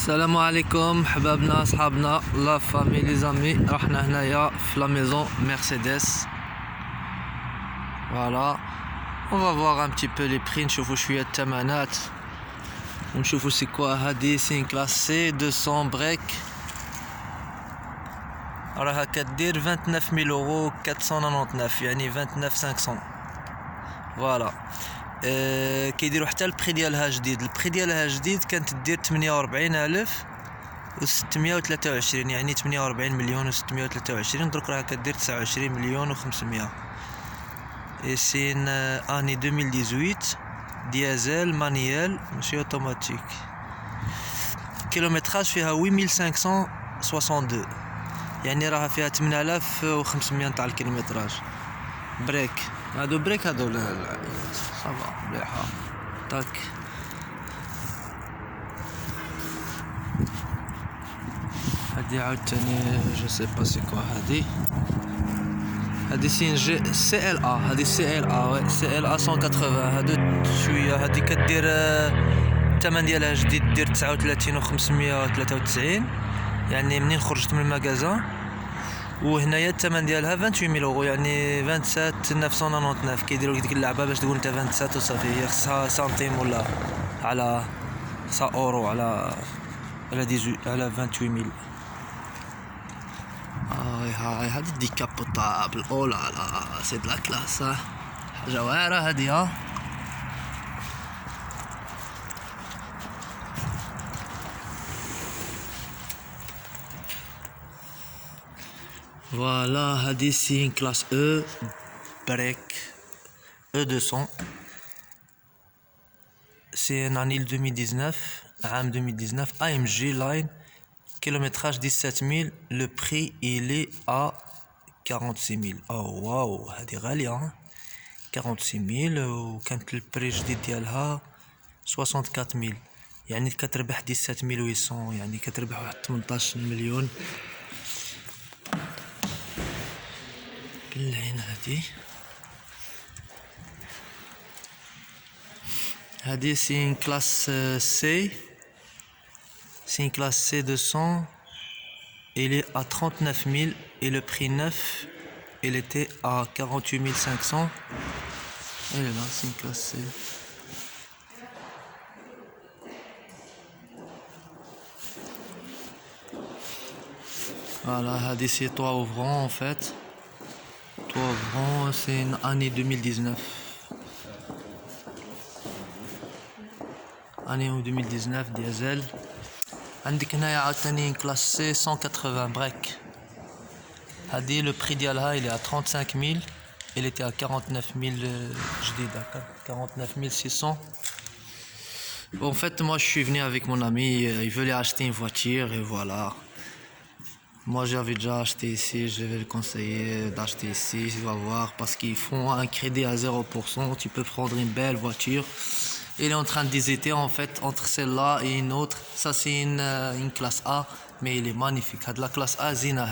السلام عليكم حبابنا اصحابنا لا فامي لي زامي. رحنا هنايا في لا ميزون مرسيدس. فوالا on va voir un petit peu les prix, نشوفوا شويه الثمنات ونشوفوا سي كوا. هادي سين كلاس سي 200 بريك راها كدير 29000 اورو 499 يعني 29500. فوالا كيديروا حتى البري ديالها جديد. البري ديالها جديد كانت دير 48623 يعني 48 مليون و623. درك راها كدير 29 مليون و500. اي سين اني 2018 ديازل مانيال ماشي اوتوماتيك. كيلومتراج فيها 8562 يعني راها فيها 8500 تاع الكيلومتراج. بريك هادو بريك هادو لا صافا مليحه تاك. هادي عاوتاني جو سي با سي كوا. هادي سين جي سي ال ا. هادي سي ال ا وي سي ال ا 180. هادو شويه هادي كدير الثمن ديالها جديد دير 39593 يعني منين خرجت من المغازان. وهنايا الثمن ديالها 28000 اورو يعني 27999. كيديروا لك ديك اللعبه باش تقول انت 27 وصافي. هي خصها سنتيم ولا على خصها اورو على 28000. هاي هادي ديكابوتابل. او لا لا سي دو لا كلاس. حاجه واعره هادي. ها فوالا هادي سي كلاس او بريك او 200. سي ان انيل 2019 عام 2019 ام جي لاين. كيلومتراج 17000. لو بري il est à 46000. او واو هادي غاليه 46000. وكانت البري جديد ديالها 64000 يعني كتربح 17800 يعني كتربح واحد 18 مليون. بالعين هادي سي كلاس سي. C'est une classe C200. Il est à 39000 et le prix neuf il était à 48500. Et là c'est une classe C. Voilà, hadi c'est toit ouvrant en fait. Toit ouvrant, c'est une année 2019. Année 2019 diesel. عندك هنايا عاوتاني كلاس سي 180 بريك. هادي لو بري ديالها il est à 35000. il était à 49000 جديد هكا 49600. En fait moi je suis venu avec mon ami, il voulait acheter une voiture et voilà. Moi j'avais déjà acheté ici, je vais le conseiller d'acheter ici, tu vas voir, parce qu'ils font un crédit à 0%, tu peux prendre une belle voiture. Il est en train d'hésiter en fait entre celle-là et une autre. Ça c'est une classe A mais il est magnifique. هاد la classe A زينة.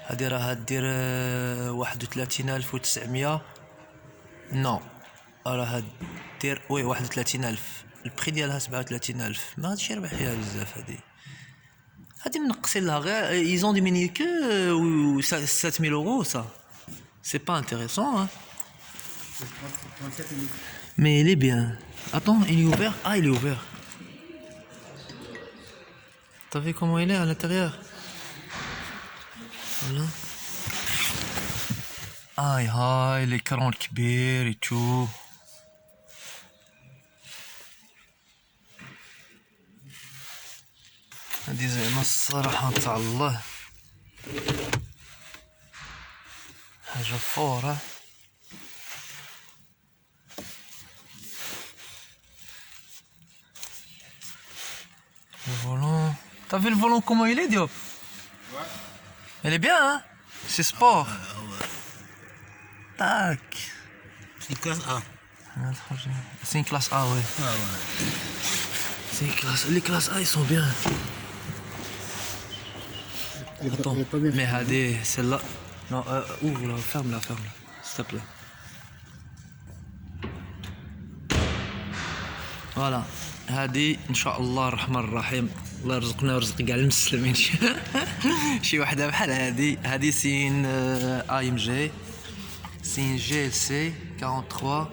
هادي راها دير 31900. نو راها دير وي 31000. البري ديالها 37000. ما غاديش يربح فيها بزاف. هادي منقصين لها غير ils ont diminué que 7000 euros. Ça c'est pas intéressant hein. Mais il est bien. Attends, il est ouvert. Ah, il est ouvert. T'as vu comment il est à l'intérieur? Voilà. Aïe aïe, l'écran كبير et tout. هادي زعما الصراحة تاع الله حاجة فورة. Le volant. T'as vu le volant comment il est, Diop? Ouais. Elle est bien, hein? C'est sport. Ouais. Tac. C'est une classe A. C'est une classe A, ouais. Ah ouais. C'est une classe. Les classes A, ils sont bien. Attends, mais Hadé, celle-là. Non, ouvre-la, ferme-la, s'il te plaît. Voilà. هذه ان شاء الله الرحمن الرحيم الله يرزقنا ويرزق كاع المسلمين. شي وحده بحال هادي سين اي ام جي، سين جي ال سي 43.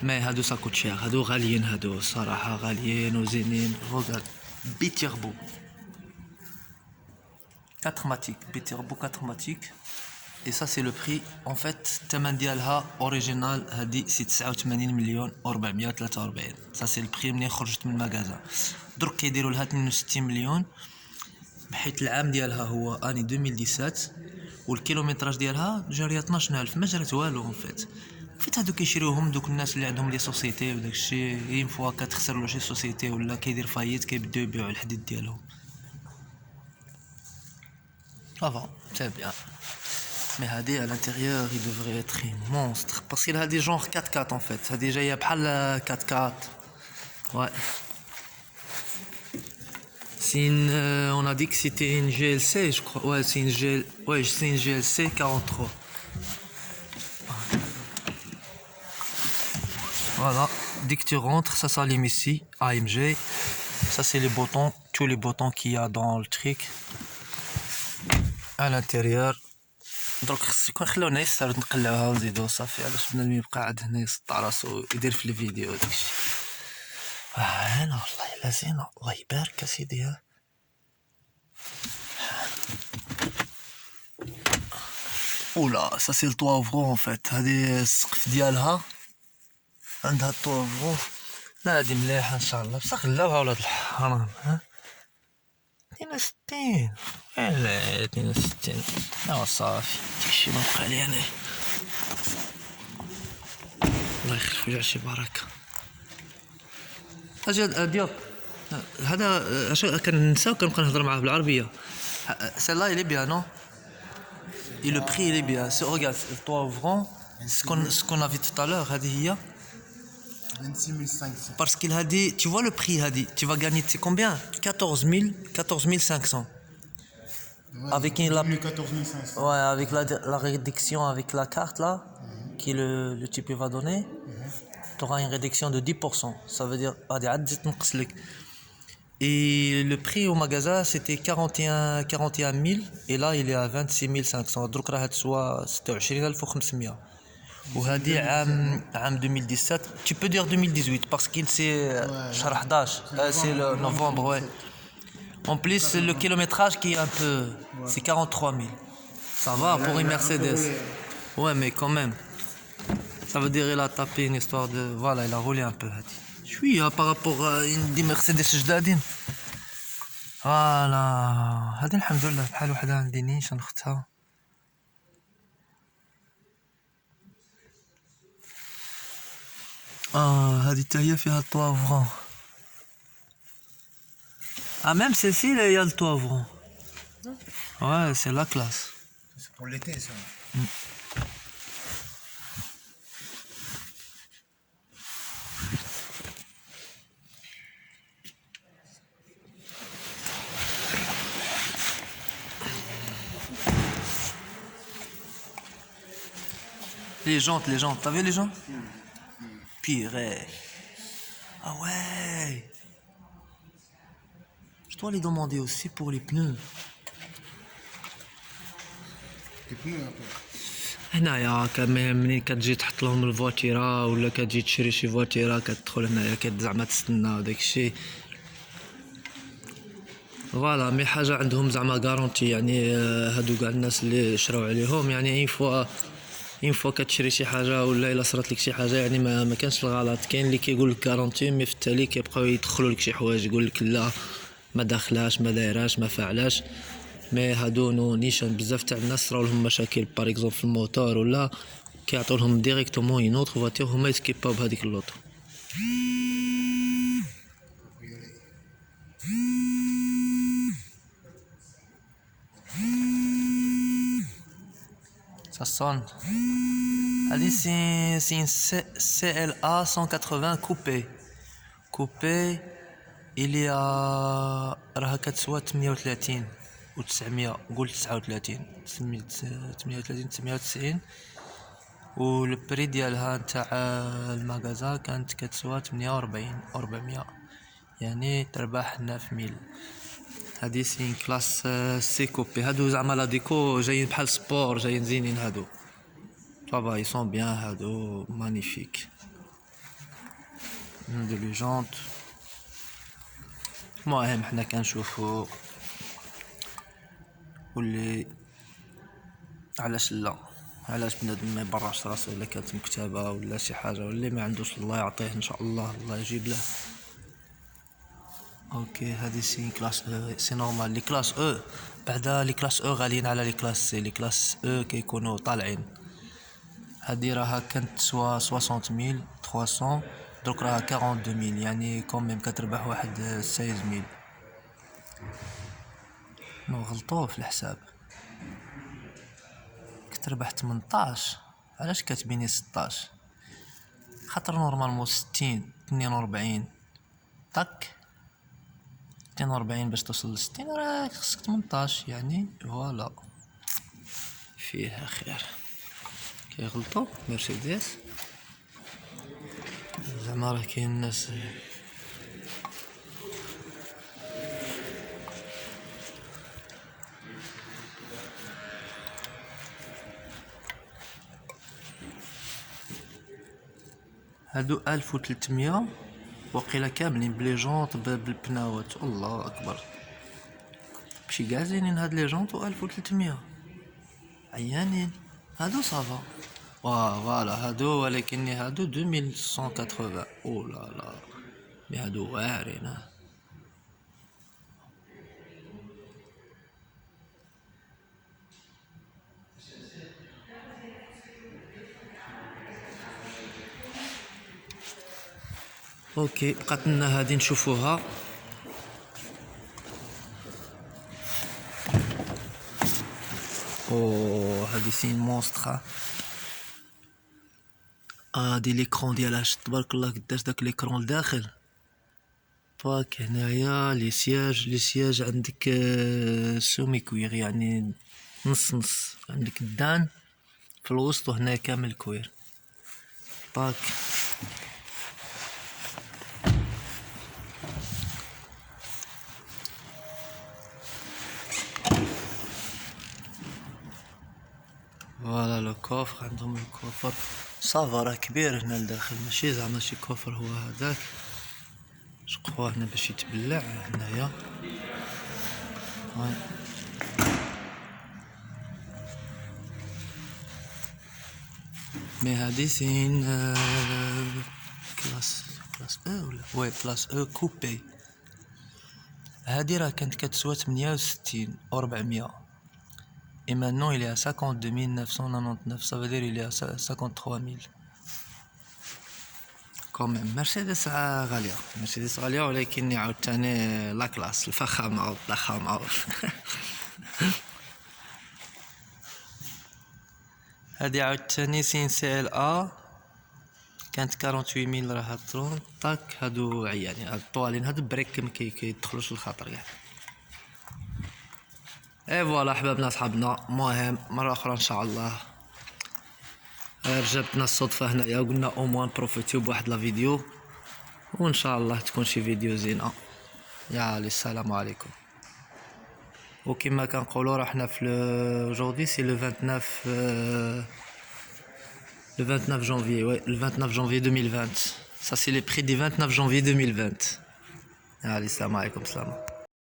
مي هادو سا كوت شير، هادو غاليين، هادو صراحه غاليين وزينين. روغارد بيتيربو 4 ماتيك، بيتيربو 4 ماتيك. Et ça c'est le prix en fait. الثمن ديالها اوريجينال هادي سي 89 مليون و443. ça c'est le prix منين خرجت من المغازا. درك كيديروا لها 62 مليون بحيث العام ديالها هو اني 2017 والكيلومتراج ديالها جاريه 12000، ما جرات والو en fait. هادو كيشريوهم دوك الناس اللي عندهم لي سوسيتي وداك الشيء، اين فوا كتخسر له شي سوسيتي ولا كيدير فايت كيبداو يبيعوا الحديد ديالهم. افا سي بيان. Mais هادي à l'intérieur il devrait être un monstre parce qu'il a des genre 4x4 en fait. هادي جايه بحال 4x4. Ouais. C'est une on a dit que c'était une GLC je crois. Ouais, c'est une c'est une GLC 43. Voilà, dès que tu rentres, ça s'allume ici, AMG. Ça c'est les boutons, tous les boutons qu'il y a dans le truc. À l'intérieur. دروك خص يكون خلونا يسر نقلعوها ونزيدو صافي، علاش بنادم يبقى قاعد هنا يسطع راسو يدير في الفيديو داكشي. هنا والله الا زينه، الله يبارك اسيدي. ها اولا سا سي الطوا فرون ان فيت. هادي السقف ديالها عندها الطوا فرون. لا هادي مليحه ان شاء الله، بصح خلاوها ولاد الحرام. ها 62 لا 62 لا صافي داكشي ما بقى لي انا. الله يخلف لي شي بركه. اجي ديال هذا اش كننسى وكنبقى نهضر معاه بالعربيه. celle-là il est bien non? Et le prix il est bien. Regarde le toit ouvrant, ce qu'on a vu tout à l'heure, هذه هي 26500. parce qu'il a dit, tu vois le prix هذه tu vas gagner c'est combien? 14500. Ouais, avec une 14500. ouais, avec la réduction avec la carte là qui le type va donner, tu auras une réduction de 10%. Ça veut dire هذه عاد تزيد تنقص لك. Et le prix au magasin c'était 41 000 et là il est à 26 500. دروك راه تسوى 26500. وهذه عام 2017. Tu peux dire 2018 parce qu'il c'est شهر 11 c'est le novembre. Ouais. En plus c'est le kilométrage qui est un peu, c'est 43 000. Ça va pour une Mercedes. Ouais mais quand même. Ça veut dire il a tapé une histoire de, voilà, il a roulé un peu. شويه par rapport à une des Mercedes جدادين. فوالا هذه الحمد لله بحال وحده عندي نيش نختها. هذه حتى هي فيها الطوافرون. même celle-ci il y a le toit. Ouais, c'est la classe. C'est pour l'été ça. Les jantes, t'as vu les jantes? Purée. Ah ouais. Je dois les demander aussi pour les pneus. Les pneus un peu. هنايا منين كتجي تحط لهم الفواتيره ولا كتجي تشري شي فواتيره كتدخل هنايا زعما تستنى وداك الشيء. فوالا مي حاجه عندهم زعما غارونتي، يعني هادو كاع الناس اللي شراو عليهم، يعني اين فوا كتشري شي حاجه ولا الا صرات لك شي حاجه، يعني ما كانش الغلط. كاين اللي كيقول لك غارونتي مي في التالي كيبقاو يدخلوا لك شي حوايج يقول لك لا ما داخلاش ما دايراش ما فعلاش. مي هادو نيشان بزاف تاع الناس صراو لهم مشاكل باغ اكزومبل في الموتور ولا كيعطيو لهم ديريكتومون اون اوتر فواتير هما يسكيباو بهذيك اللوطو. Ça sonne. Allez, c'est une CLA 180 coupé. Coupé, il est à راها كتسوى 38 و 900 قول 39 38 990 والبري ديالها نتاع المغازا كانت كتسوى 48 400 يعني تربح 9000. هادي سي كلاس سي كوبي. هادو زعما لا ديكو جايين بحال سبور، جايين زينين هادو. صافا يسون بيان هادو مانيفيك. هادو لي جونط. المهم حنا كنشوفو واللي علاش لا، علاش بنادم ما يبرعش راسو الا كانت مكتبه ولا شي حاجه، واللي ما عندوش الله يعطيه ان شاء الله، الله يجيب له. اوكي هادي سي كلاس سي نورمال. لي كلاس او بعدا لي كلاس او غاليين على لي كلاس سي. لي كلاس او كيكونوا طالعين. هادي راها كانت سوا 60300 درك راها 42000 يعني كوميم كتربح واحد 16000. نو غلطوه في الحساب، كتربح 18. علاش كاتبيني 16؟ خاطر نورمالمون 60 42 طك 42 باش توصل ل 60 راه خصك 18 يعني فوالا فيها خير. كيغلطو مرسيدس زعما راه كاين الناس. هادو 1300 وقيلا كاملين بلي جونط بالبناوات. الله اكبر ماشي كاع زينين هاد لي جونط. و 1300 عيانين هادو صافا. فوالا هادو، ولكن هادو 2180. او لا لا مي هادو واعرين. اوكي بقات لنا هادي نشوفوها. او هادي سي مونستر. هادي ليكرون ديالها شت تبارك الله قداش داك ليكرون لداخل. باك هنايا لي سياج عندك سومي كوير يعني نص نص. عندك الدان في الوسط وهنا كامل كوير. باك فوالا لو كوفر. عندهم الكوفر صافا راه كبير هنا لداخل، ماشي زعما شي كوفر هو هذاك. شقوا هنا باش يتبلع هنايا. مي هادي سين كلاس او ولا وي كلاس او كوبي. هادي راه كانت كتسوى 68 و 400 et maintenant il est à 52 999. ça veut dire il est à 53 000 quand même. مرسيدس غالية، مرسيدس غالية، ولكن عاوتاني لا كلاس الفخامة والضخامة. هادي عاوتاني سين سي ال ا كانت 48000 راها ترون طاك. هادو عيانين هاد الطوالين هاد البريك كيدخلوش للخاطر كاع. اي فوالا احبابنا صحابنا. المهم مرة اخرى ان شاء الله رجبتنا الصدفة هنايا وقلنا او موان بروفيتيو بواحد لا فيديو، وان شاء الله تكون شي فيديو زينة. يا السلام عليكم. وكما كنقولوا راه حنا في aujourd'hui c'est le 29 janvier. Ouais, le 29 janvier 2020. Ça c'est les prix du 29 janvier 2020. Allez, salam alaikum, salam.